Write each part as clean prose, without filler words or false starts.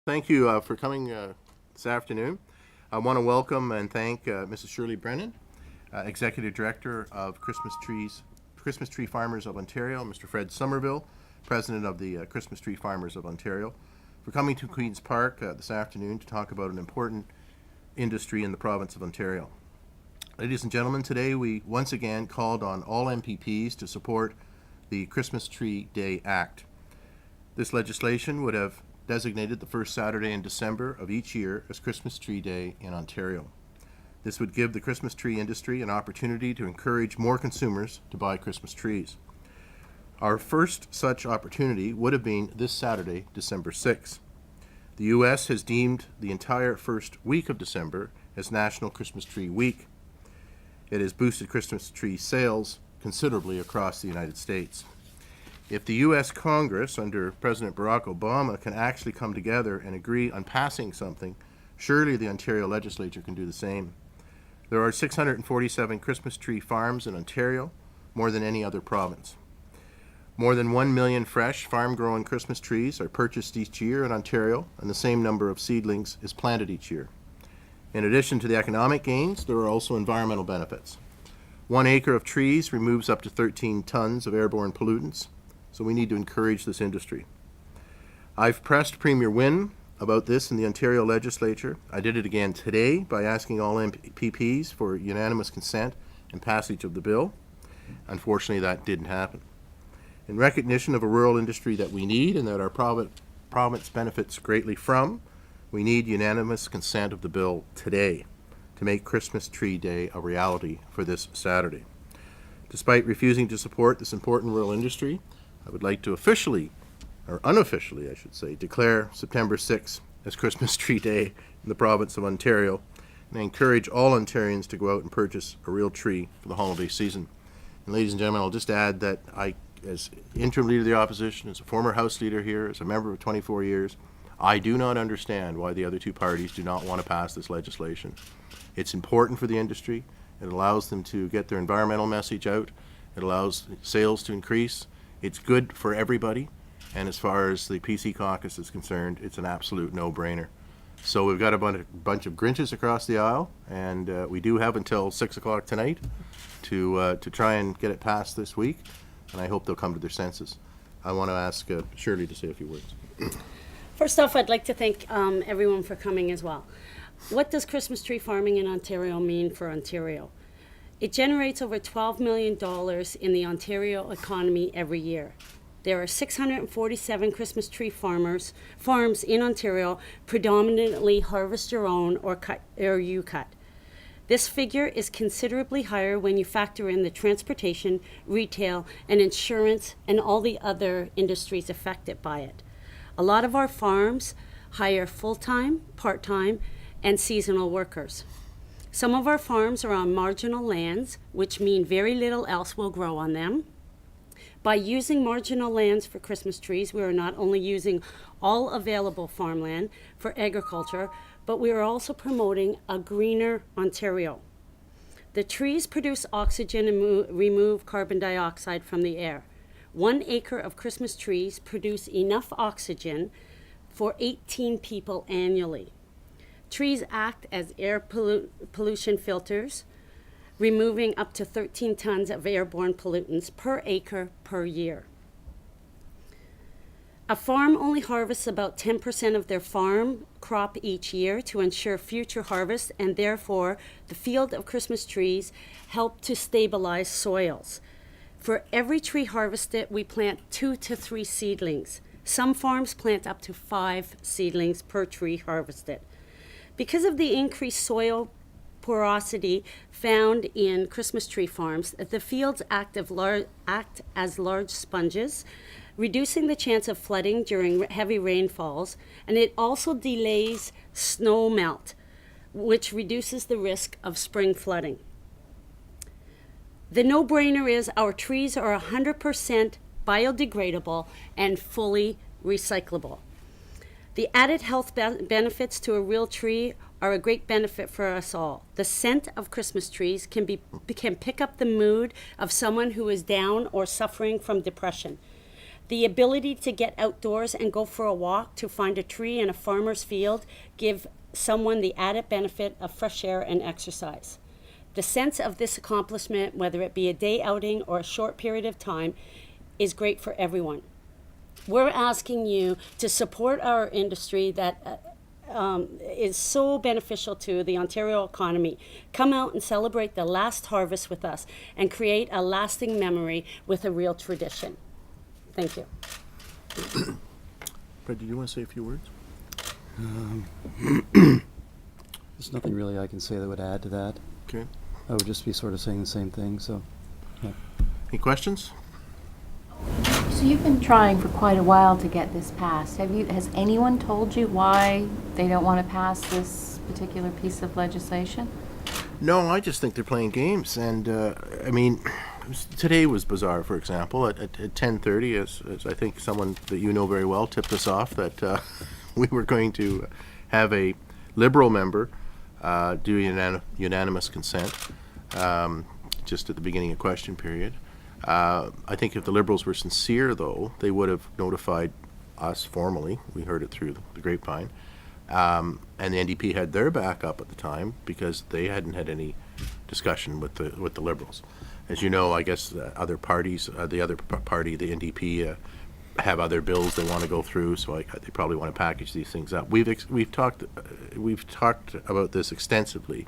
Thank you for coming this afternoon. I want to welcome and thank Mrs. Shirley Brennan, Executive Director of Christmas Tree Farmers of Ontario, Mr. Fred Somerville, President of the Christmas Tree Farmers of Ontario, for coming to Queen's Park this afternoon to talk about an important industry in the province of Ontario. Ladies and gentlemen, today we once again called on all MPPs to support the Christmas Tree Day Act. This legislation would have designated the first Saturday in December of each year as Christmas Tree Day in Ontario. This would give the Christmas tree industry an opportunity to encourage more consumers to buy Christmas trees. Our first such opportunity would have been this Saturday, December 6th. The U.S. has deemed the entire first week of December as National Christmas Tree Week. It has boosted Christmas tree sales considerably across the United States. If the U.S. Congress, under President Barack Obama, can actually come together and agree on passing something, surely the Ontario legislature can do the same. There are 647 Christmas tree farms in Ontario, more than any other province. More than 1 million fresh, farm-grown Christmas trees are purchased each year in Ontario, and the same number of seedlings is planted each year. In addition to the economic gains, there are also environmental benefits. 1 acre of trees removes up to 13 tons of airborne pollutants, so we need to encourage this industry. I've pressed Premier Wynne about this in the Ontario legislature. I did it again today by asking all MPPs for unanimous consent and passage of the bill. Unfortunately, that didn't happen. In recognition of a rural industry that we need and that our province benefits greatly from, we need unanimous consent of the bill today to make Christmas Tree Day a reality for this Saturday. Despite refusing to support this important rural industry, I would like to officially, or unofficially I should say, declare September 6th as Christmas Tree Day in the province of Ontario, and I encourage all Ontarians to go out and purchase a real tree for the holiday season. And ladies and gentlemen, I'll just add that I, as interim leader of the opposition, as a former House leader here, as a member of 24 years, I do not understand why the other two parties do not want to pass this legislation. It's important for the industry. It allows them to get their environmental message out. It allows sales to increase. It's good for everybody, and as far as the PC caucus is concerned, it's an absolute no-brainer. So we've got a bunch of Grinches across the aisle, and we do have until 6 o'clock tonight to try and get it passed this week, and I hope they'll come to their senses. I want to ask Shirley to say a few words. First off, I'd like to thank everyone for coming as well. What does Christmas tree farming in Ontario mean for Ontario? It generates over $12 million in the Ontario economy every year. There are 647 Christmas tree farms in Ontario, predominantly harvest your own or you cut. This figure is considerably higher when you factor in the transportation, retail, and insurance and all the other industries affected by it. A lot of our farms hire full-time, part-time, and seasonal workers. Some of our farms are on marginal lands, which mean very little else will grow on them. By using marginal lands for Christmas trees, we are not only using all available farmland for agriculture, but we are also promoting a greener Ontario. The trees produce oxygen and remove carbon dioxide from the air. 1 acre of Christmas trees produce enough oxygen for 18 people annually. Trees act as air pollution filters, removing up to 13 tons of airborne pollutants per acre per year. A farm only harvests about 10% of their farm crop each year to ensure future harvest, and therefore the field of Christmas trees help to stabilize soils. For every tree harvested, we plant 2 to 3 seedlings. Some farms plant up to 5 seedlings per tree harvested. Because of the increased soil porosity found in Christmas tree farms, the fields act as large sponges, reducing the chance of flooding during heavy rainfalls, and it also delays snow melt, which reduces the risk of spring flooding. The no-brainer is our trees are 100% biodegradable and fully recyclable. The added health benefits to a real tree are a great benefit for us all. The scent of Christmas trees can pick up the mood of someone who is down or suffering from depression. The ability to get outdoors and go for a walk to find a tree in a farmer's field give someone the added benefit of fresh air and exercise. The sense of this accomplishment, whether it be a day outing or a short period of time, is great for everyone. We're asking you to support our industry that is so beneficial to the Ontario economy. Come out and celebrate the last harvest with us and create a lasting memory with a real tradition. Thank you. Fred, do you want to say a few words? There's nothing really I can say that would add to that. Okay. I would just be sort of saying the same thing, so. Yeah. Any questions? So you've been trying for quite a while to get this passed. Has anyone told you why they don't want to pass this particular piece of legislation? No, I just think they're playing games. And, I mean, today was bizarre, for example. At 10:30, as I think someone that you know very well tipped us off that we were going to have a Liberal member do unanimous consent just at the beginning of question period. I think if the Liberals were sincere, though, they would have notified us formally. We heard it through the grapevine. And the NDP had their back up at the time because they hadn't had any discussion with the Liberals. As you know, I guess other parties, the other party, the NDP, have other bills they want to go through, so they probably want to package these things up. We've talked about this extensively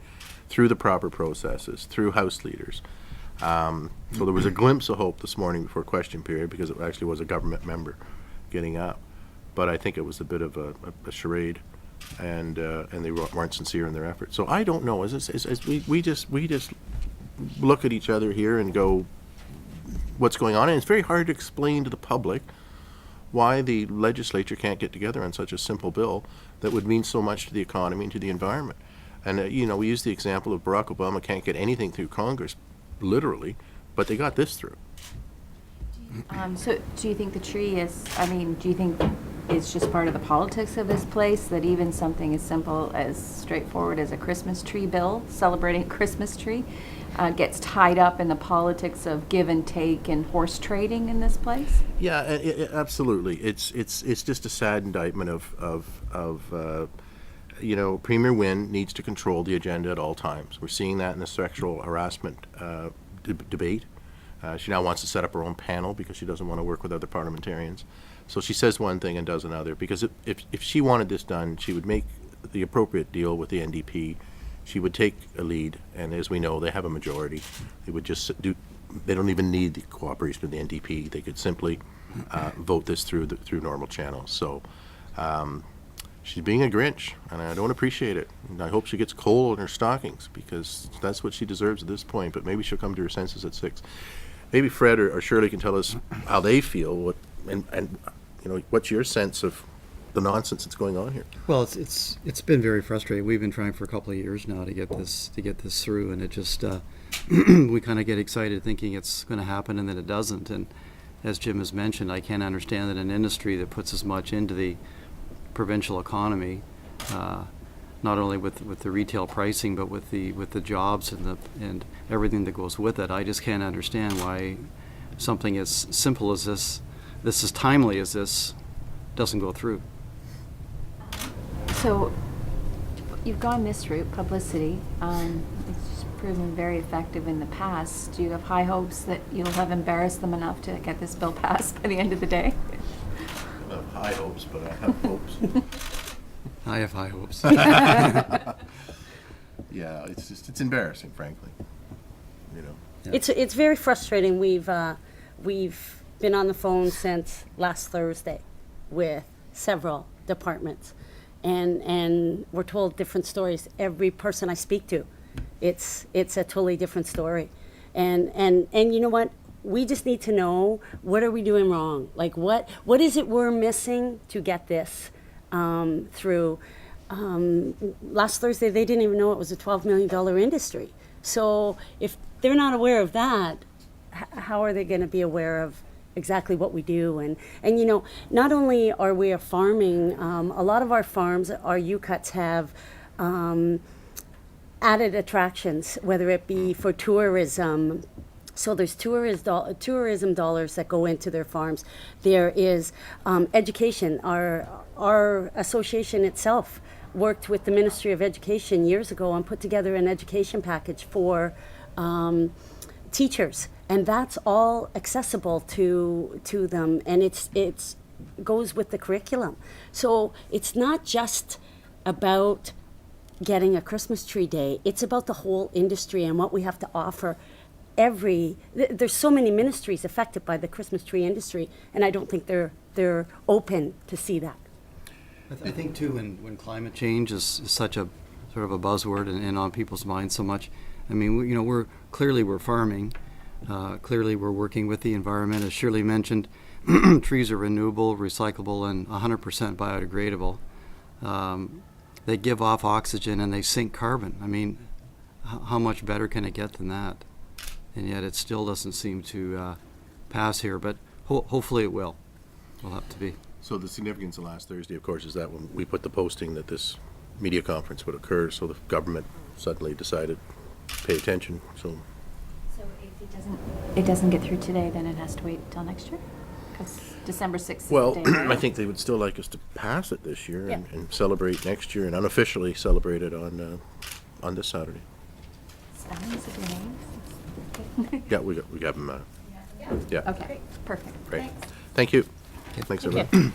through the proper processes, through House leaders. So there was a glimpse of hope this morning before question period because it actually was a government member getting up. But I think it was a bit of a charade, and they weren't sincere in their efforts. So I don't know. As we just look at each other here and go, what's going on? And it's very hard to explain to the public why the legislature can't get together on such a simple bill that would mean so much to the economy and to the environment. And we use the example of Barack Obama can't get anything through Congress, literally, but they got this through. So do you think the tree do you think it's just part of the politics of this place that even something as simple as straightforward as a Christmas tree bill, celebrating a Christmas tree, gets tied up in the politics of give and take and horse trading in this place? Yeah, absolutely. It's just a sad indictment of Premier Wynne needs to control the agenda at all times. We're seeing that in the sexual harassment debate. She now wants to set up her own panel because she doesn't want to work with other parliamentarians. So she says one thing and does another. Because if she wanted this done, she would make the appropriate deal with the NDP. She would take a lead, and as we know, they have a majority. They would just they don't even need the cooperation of the NDP. They could simply vote this through normal channels. So she's being a Grinch, and I don't appreciate it. And I hope she gets coal in her stockings because that's what she deserves at this point. But maybe she'll come to her senses at 6. Maybe Fred or Shirley can tell us how they feel. And what's your sense of the nonsense that's going on here? Well, it's been very frustrating. We've been trying for a couple of years now to get this through, and it just we kind of get excited thinking it's going to happen, and then it doesn't. And as Jim has mentioned, I can't understand that an industry that puts as much into the provincial economy, not only with the retail pricing, but with the jobs and everything that goes with it. I just can't understand why something as simple as this as timely as this, doesn't go through. So you've gone this route, publicity. It's proven very effective in the past. Do you have high hopes that you'll have embarrassed them enough to get this bill passed by the end of the day? I have high hopes, but I have hopes. I have high hopes. Yeah, it's embarrassing, frankly. Yeah. It's very frustrating. We've been on the phone since last Thursday with several departments, and we're told different stories. Every person I speak to, it's a totally different story, and you know what? We just need to know, what are we doing wrong? Like what is it we're missing to get this through? Last Thursday they didn't even know it was a $12 million industry. So if they're not aware of that, how are they going to be aware of exactly what we do? And not only are we a farming, a lot of our farms, our U-cuts have added attractions, whether it be for tourism, So there's tourism dollars that go into their farms. There is education. Our association itself worked with the Ministry of Education years ago and put together an education package for teachers, and that's all accessible to them, and it's goes with the curriculum. So it's not just about getting a Christmas tree day, it's about the whole industry and what we have to offer. There's so many ministries affected by the Christmas tree industry, and I don't think they're open to see that. I think too, when climate change is such a sort of a buzzword and on people's minds so much, I mean, we're farming, clearly we're working with the environment. As Shirley mentioned, trees are renewable, recyclable, and 100% biodegradable. They give off oxygen and they sink carbon. I mean, how much better can it get than that? And yet it still doesn't seem to pass here, but hopefully it will. Will have to be. So the significance of last Thursday, of course, is that when we put the posting that this media conference would occur, so the government suddenly decided to pay attention. So So if it doesn't get through today, then it has to wait till next year? Because December 6th is the well, day, right? I think they would still like us to pass it this year Yeah. and celebrate next year and unofficially celebrate it on this Saturday. Spellings of your names? Yeah, we got them. Yeah. Okay, perfect. Great. Thank you. Thanks, everyone.